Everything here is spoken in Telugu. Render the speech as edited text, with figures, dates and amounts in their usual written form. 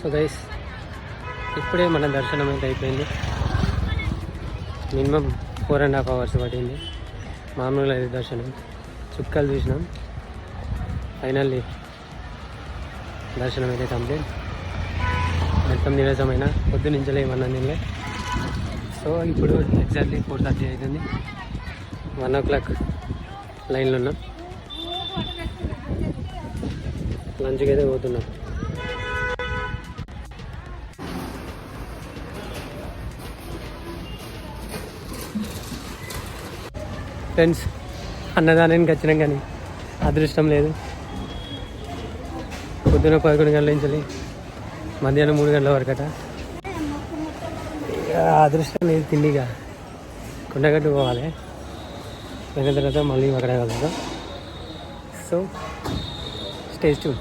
సో గైస్ ఇప్పుడే మన దర్శనం అయితే అయిపోయింది. మినిమం 4.5 hours పట్టింది. మామూలుగా అయితే దర్శనం చుక్కలు చూసినాం. ఫైనల్లీ దర్శనం అయితే కంప్లీట్. మొత్తం నీరసమైన పొద్దునుంచలే ఏమన్నా నిన్నే. సో ఇప్పుడు ఎగ్జాక్ట్లీ 4:30 అవుతుంది. 1 o'clock లైన్లో ఉన్నాం. లంచ్కి అయితే పోతున్నాం. ఫ్రెండ్స్ అన్నదానానికి వచ్చినాం కానీ అదృష్టం లేదు. పొద్దున 11 గంటల నుంచి మధ్యాహ్నం 3 గంటల వరకట. అదృష్టం లేదు. తిండిగా కొండగట్టు పోవాలి. వెళ్ళిన తర్వాత మళ్ళీ అక్కడ కలుగుతాం. So stay tune.